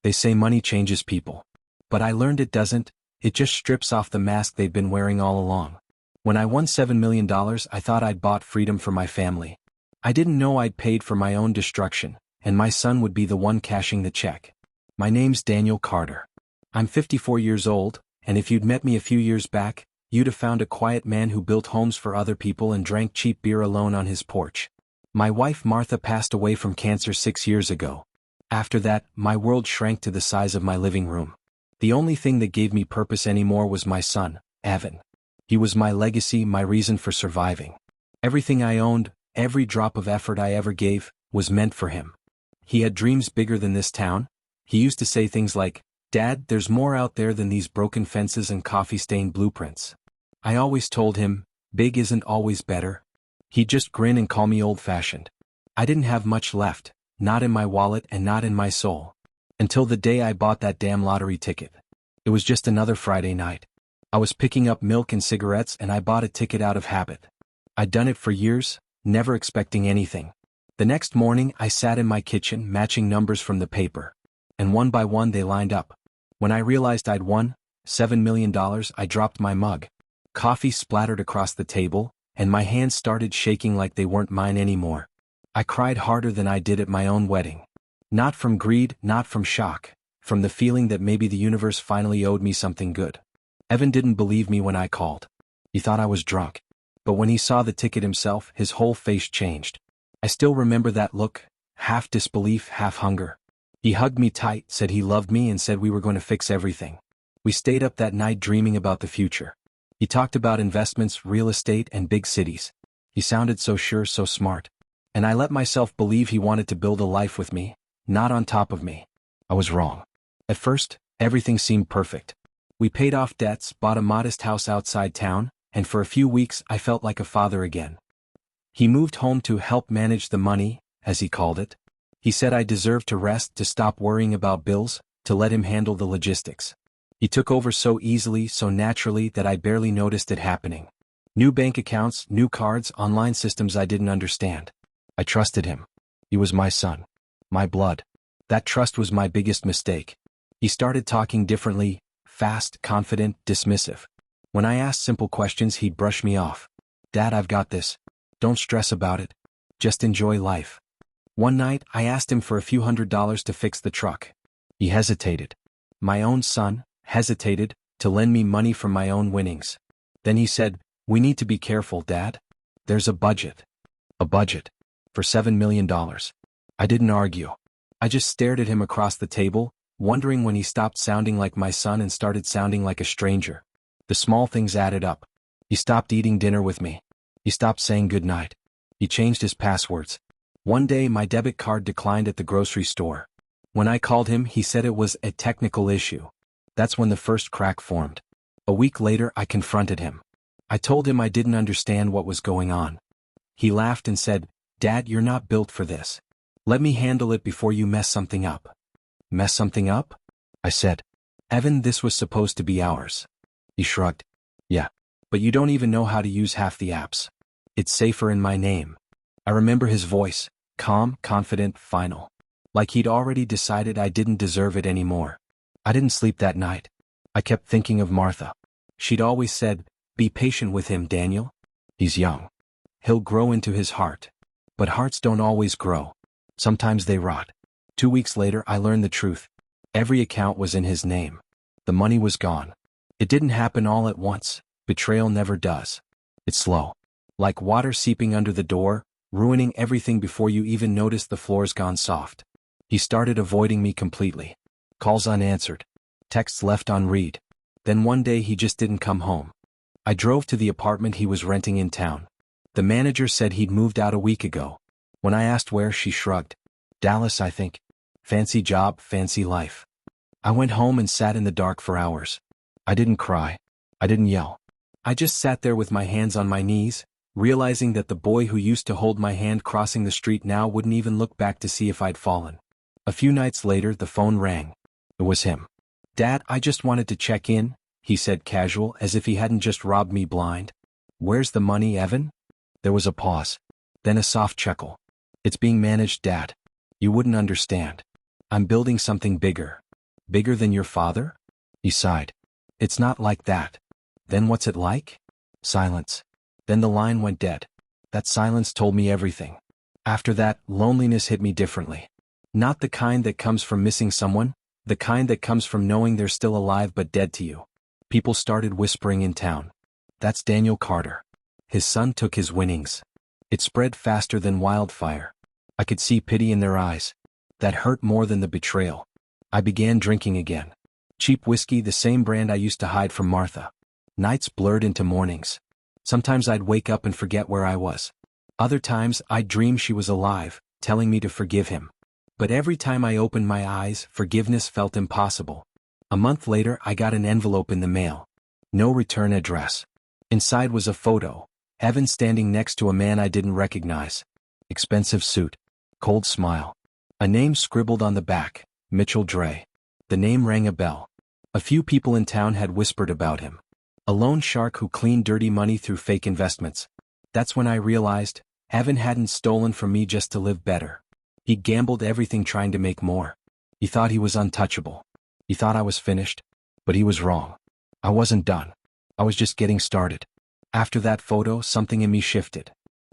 They say money changes people. But I learned it doesn't, it just strips off the mask they've been wearing all along. When I won $7 million, I thought I'd bought freedom for my family. I didn't know I'd paid for my own destruction, and my son would be the one cashing the check. My name's Daniel Carter. I'm 54 years old, and if you'd met me a few years back, you'd have found a quiet man who built homes for other people and drank cheap beer alone on his porch. My wife Martha passed away from cancer 6 years ago. After that, my world shrank to the size of my living room. The only thing that gave me purpose anymore was my son, Evan. He was my legacy, my reason for surviving. Everything I owned, every drop of effort I ever gave, was meant for him. He had dreams bigger than this town. He used to say things like, "Dad, there's more out there than these broken fences and coffee-stained blueprints." I always told him, big isn't always better. He'd just grin and call me old-fashioned. I didn't have much left, not in my wallet and not in my soul. Until the day I bought that damn lottery ticket. It was just another Friday night. I was picking up milk and cigarettes and I bought a ticket out of habit. I'd done it for years, never expecting anything. The next morning I sat in my kitchen matching numbers from the paper. And one by one they lined up. When I realized I'd won $7 million, I dropped my mug. Coffee splattered across the table, and my hands started shaking like they weren't mine anymore. I cried harder than I did at my own wedding. Not from greed, not from shock, from the feeling that maybe the universe finally owed me something good. Evan didn't believe me when I called. He thought I was drunk. But when he saw the ticket himself, his whole face changed. I still remember that look, half disbelief, half hunger. He hugged me tight, said he loved me and said we were going to fix everything. We stayed up that night dreaming about the future. He talked about investments, real estate, and big cities. He sounded so sure, so smart. And I let myself believe he wanted to build a life with me, not on top of me. I was wrong. At first, everything seemed perfect. We paid off debts, bought a modest house outside town, and for a few weeks I felt like a father again. He moved home to help manage the money, as he called it. He said I deserved to rest, to stop worrying about bills, to let him handle the logistics. He took over so easily, so naturally that I barely noticed it happening. New bank accounts, new cards, online systems I didn't understand. I trusted him. He was my son. My blood. That trust was my biggest mistake. He started talking differently, fast, confident, dismissive. When I asked simple questions, he'd brush me off. "Dad, I've got this. Don't stress about it. Just enjoy life." One night, I asked him for a few $100s to fix the truck. He hesitated. My own son hesitated to lend me money from my own winnings. Then he said, "We need to be careful, Dad. There's a budget." A budget. For $7 million. I didn't argue. I just stared at him across the table, wondering when he stopped sounding like my son and started sounding like a stranger. The small things added up. He stopped eating dinner with me. He stopped saying goodnight. He changed his passwords. One day my debit card declined at the grocery store. When I called him, he said it was a technical issue. That's when the first crack formed. A week later, I confronted him. I told him I didn't understand what was going on. He laughed and said, "Dad, you're not built for this. Let me handle it before you mess something up." "Mess something up?" I said. "Evan, this was supposed to be ours." He shrugged. "Yeah, but you don't even know how to use half the apps. It's safer in my name." I remember his voice, calm, confident, final. Like he'd already decided I didn't deserve it anymore. I didn't sleep that night. I kept thinking of Martha. She'd always said, "Be patient with him, Daniel. He's young. He'll grow into his heart." But hearts don't always grow. Sometimes they rot. 2 weeks later, I learned the truth. Every account was in his name. The money was gone. It didn't happen all at once. Betrayal never does. It's slow. Like water seeping under the door, ruining everything before you even notice the floor's gone soft. He started avoiding me completely. Calls unanswered. Texts left unread. Then one day he just didn't come home. I drove to the apartment he was renting in town. The manager said he'd moved out a week ago. When I asked where, she shrugged. "Dallas, I think. Fancy job, fancy life." I went home and sat in the dark for hours. I didn't cry. I didn't yell. I just sat there with my hands on my knees, realizing that the boy who used to hold my hand crossing the street now wouldn't even look back to see if I'd fallen. A few nights later, the phone rang. It was him. "Dad, I just wanted to check in," he said casual, as if he hadn't just robbed me blind. "Where's the money, Evan?" There was a pause. Then a soft chuckle. "It's being managed, Dad. You wouldn't understand. I'm building something bigger. Bigger than your father? He sighed. It's not like that. Then what's it like? Silence. Then the line went dead. That silence told me everything. After that, loneliness hit me differently. Not the kind that comes from missing someone, the kind that comes from knowing they're still alive but dead to you. People started whispering in town. That's Daniel Carter. His son took his winnings. It spread faster than wildfire. I could see pity in their eyes. That hurt more than the betrayal. I began drinking again. Cheap whiskey, the same brand I used to hide from Martha. Nights blurred into mornings. Sometimes I'd wake up and forget where I was. Other times I'd dream she was alive, telling me to forgive him. But every time I opened my eyes, forgiveness felt impossible. A month later, I got an envelope in the mail. No return address. Inside was a photo. Evan standing next to a man I didn't recognize. Expensive suit. Cold smile. A name scribbled on the back, Mitchell Dre. The name rang a bell. A few people in town had whispered about him. A loan shark who cleaned dirty money through fake investments. That's when I realized, Evan hadn't stolen from me just to live better. He gambled everything trying to make more. He thought he was untouchable. He thought I was finished. But he was wrong. I wasn't done. I was just getting started. After that photo, something in me shifted.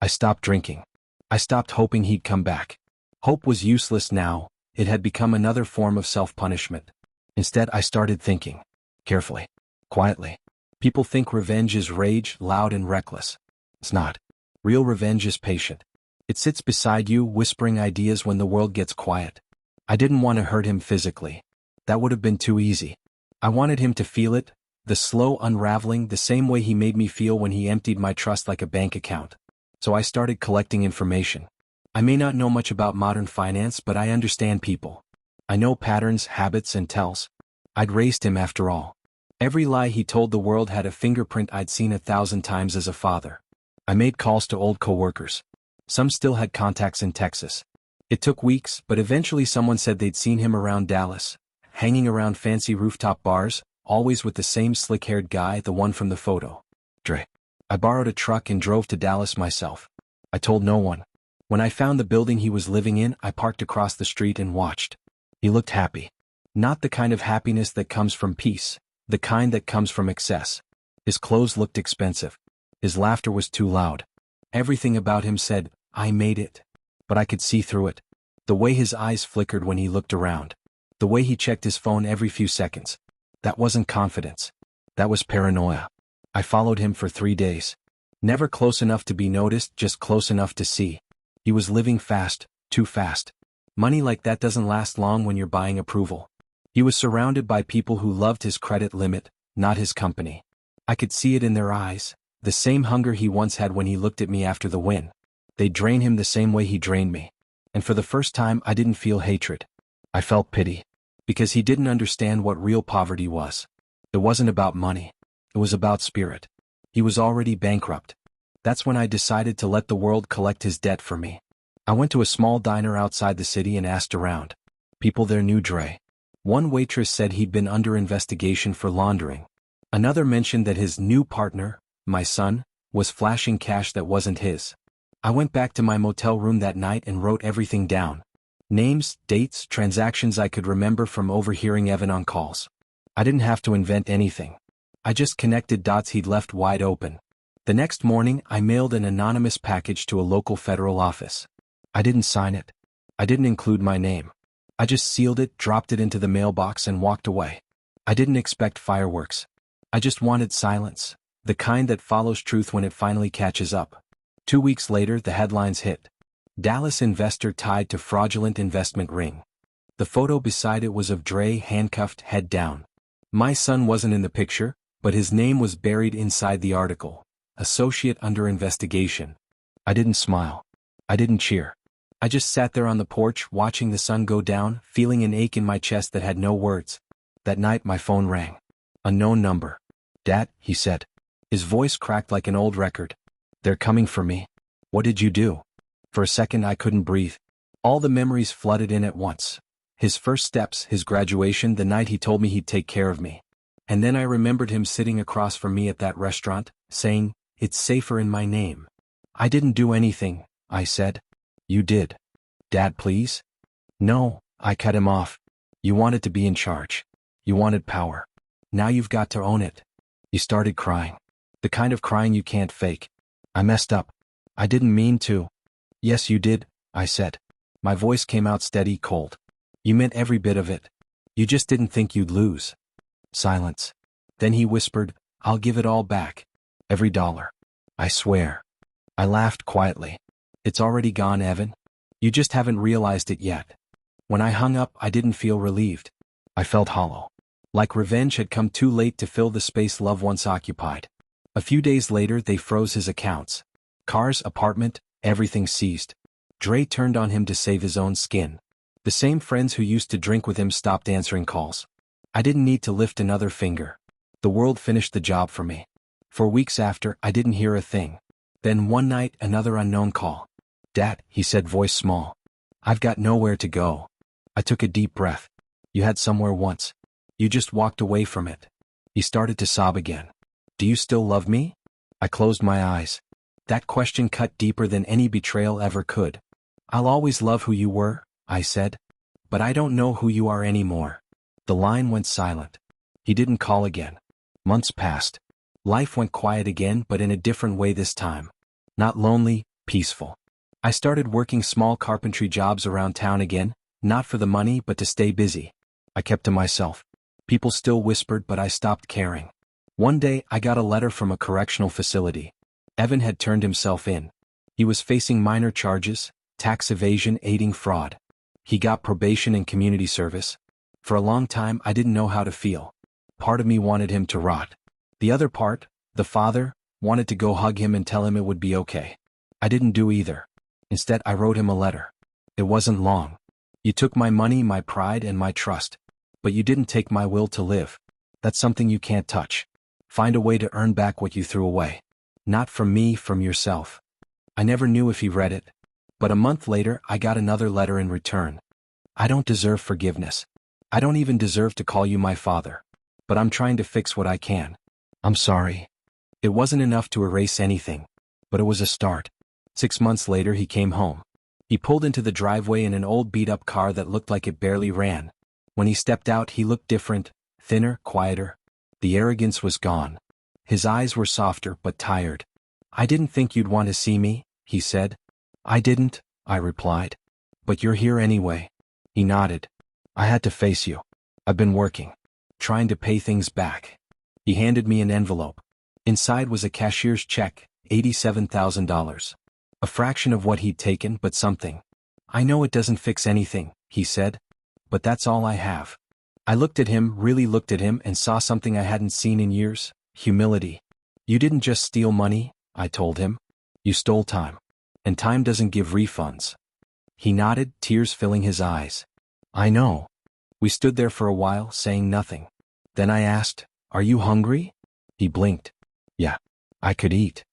I stopped drinking. I stopped hoping he'd come back. Hope was useless now. It had become another form of self-punishment. Instead, I started thinking. Carefully. Quietly. People think revenge is rage, loud and reckless. It's not. Real revenge is patient. It sits beside you, whispering ideas when the world gets quiet. I didn't want to hurt him physically. That would have been too easy. I wanted him to feel it, the slow unraveling, the same way he made me feel when he emptied my trust like a bank account. So I started collecting information. I may not know much about modern finance, but I understand people. I know patterns, habits, and tells. I'd raised him after all. Every lie he told the world had a fingerprint I'd seen 1,000 times as a father. I made calls to old coworkers. Some still had contacts in Texas. It took weeks, but eventually someone said they'd seen him around Dallas, hanging around fancy rooftop bars, always with the same slick-haired guy, the one from the photo. Dre. I borrowed a truck and drove to Dallas myself. I told no one. When I found the building he was living in, I parked across the street and watched. He looked happy. Not the kind of happiness that comes from peace, the kind that comes from excess. His clothes looked expensive. His laughter was too loud. Everything about him said, I made it. But I could see through it. The way his eyes flickered when he looked around. The way he checked his phone every few seconds. That wasn't confidence. That was paranoia. I followed him for 3 days. Never close enough to be noticed, just close enough to see. He was living fast, too fast. Money like that doesn't last long when you're buying approval. He was surrounded by people who loved his credit limit, not his company. I could see it in their eyes, the same hunger he once had when he looked at me after the win. They drained him the same way he drained me. And for the first time, I didn't feel hatred. I felt pity. Because he didn't understand what real poverty was. It wasn't about money. It was about spirit. He was already bankrupt. That's when I decided to let the world collect his debt for me. I went to a small diner outside the city and asked around. People there knew Dre. One waitress said he'd been under investigation for laundering. Another mentioned that his new partner, my son, was flashing cash that wasn't his. I went back to my motel room that night and wrote everything down. Names, dates, transactions I could remember from overhearing Evan on calls. I didn't have to invent anything. I just connected dots he'd left wide open. The next morning, I mailed an anonymous package to a local federal office. I didn't sign it. I didn't include my name. I just sealed it, dropped it into the mailbox, and walked away. I didn't expect fireworks. I just wanted silence, the kind that follows truth when it finally catches up. 2 weeks later, the headlines hit. Dallas investor tied to fraudulent investment ring. The photo beside it was of Dre handcuffed, head down. My son wasn't in the picture, but his name was buried inside the article. Associate under investigation. I didn't smile. I didn't cheer. I just sat there on the porch, watching the sun go down, feeling an ache in my chest that had no words. That night, my phone rang. Unknown number. Dad, he said. His voice cracked like an old record. They're coming for me. What did you do? For a second, I couldn't breathe. All the memories flooded in at once. His first steps, his graduation, the night he told me he'd take care of me. And then I remembered him sitting across from me at that restaurant, saying, "It's safer in my name." I didn't do anything, I said. You did. Dad, please? No, I cut him off. You wanted to be in charge. You wanted power. Now you've got to own it. He started crying. The kind of crying you can't fake. I messed up. I didn't mean to. Yes, you did, I said. My voice came out steady, cold. You meant every bit of it. You just didn't think you'd lose. Silence. Then he whispered, I'll give it all back. Every dollar. I swear. I laughed quietly. It's already gone, Evan. You just haven't realized it yet. When I hung up, I didn't feel relieved. I felt hollow. Like revenge had come too late to fill the space love once occupied. A few days later, they froze his accounts. Cars, apartment, everything seized. Dre turned on him to save his own skin. The same friends who used to drink with him stopped answering calls. I didn't need to lift another finger. The world finished the job for me. For weeks after, I didn't hear a thing. Then one night, another unknown call. Dad, he said, voice small. I've got nowhere to go. I took a deep breath. You had somewhere once. You just walked away from it. He started to sob again. Do you still love me? I closed my eyes. That question cut deeper than any betrayal ever could. I'll always love who you were, I said. But I don't know who you are anymore. The line went silent. He didn't call again. Months passed. Life went quiet again, but in a different way this time. Not lonely, peaceful. I started working small carpentry jobs around town again, not for the money but to stay busy. I kept to myself. People still whispered, but I stopped caring. One day, I got a letter from a correctional facility. Evan had turned himself in. He was facing minor charges, tax evasion, aiding fraud. He got probation and community service. For a long time, I didn't know how to feel. Part of me wanted him to rot. The other part, the father, wanted to go hug him and tell him it would be okay. I didn't do either. Instead, I wrote him a letter. It wasn't long. You took my money, my pride, and my trust. But you didn't take my will to live. That's something you can't touch. Find a way to earn back what you threw away. Not from me, from yourself. I never knew if he read it. But a month later, I got another letter in return. I don't deserve forgiveness. I don't even deserve to call you my father. But I'm trying to fix what I can. I'm sorry. It wasn't enough to erase anything. But it was a start. 6 months later, he came home. He pulled into the driveway in an old beat-up car that looked like it barely ran. When he stepped out, he looked different, thinner, quieter. The arrogance was gone. His eyes were softer but tired. I didn't think you'd want to see me, he said. I didn't, I replied. But you're here anyway. He nodded. I had to face you. I've been working. Trying to pay things back. He handed me an envelope. Inside was a cashier's check, $87,000. A fraction of what he'd taken, but something. I know it doesn't fix anything, he said. But that's all I have. I looked at him, really looked at him, and saw something I hadn't seen in years: humility. You didn't just steal money, I told him. You stole time. And time doesn't give refunds. He nodded, tears filling his eyes. I know. We stood there for a while, saying nothing. Then I asked, Are you hungry? He blinked. Yeah. I could eat.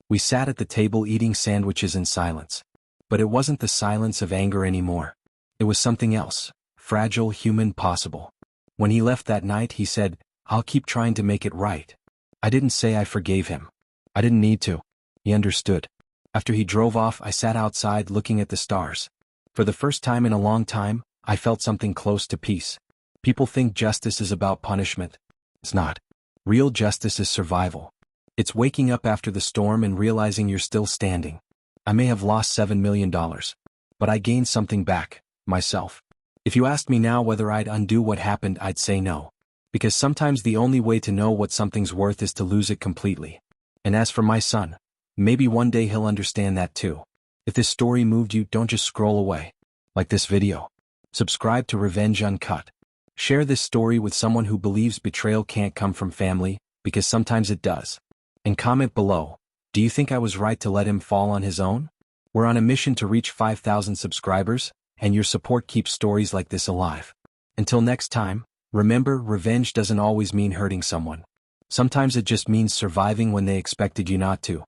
We sat at the table eating sandwiches in silence. But it wasn't the silence of anger anymore. It was something else. Fragile, human, possible. When he left that night, he said, I'll keep trying to make it right. I didn't say I forgave him. I didn't need to. He understood. After he drove off, I sat outside looking at the stars. For the first time in a long time, I felt something close to peace. People think justice is about punishment. It's not. Real justice is survival. It's waking up after the storm and realizing you're still standing. I may have lost $7 million. But I gained something back, myself. If you asked me now whether I'd undo what happened, I'd say no. Because sometimes the only way to know what something's worth is to lose it completely. And as for my son, maybe one day he'll understand that too. If this story moved you, don't just scroll away. Like this video. Subscribe to Revenge Uncut. Share this story with someone who believes betrayal can't come from family, because sometimes it does. And comment below, do you think I was right to let him fall on his own? We're on a mission to reach 5,000 subscribers, and your support keeps stories like this alive. Until next time, remember, revenge doesn't always mean hurting someone. Sometimes it just means surviving when they expected you not to.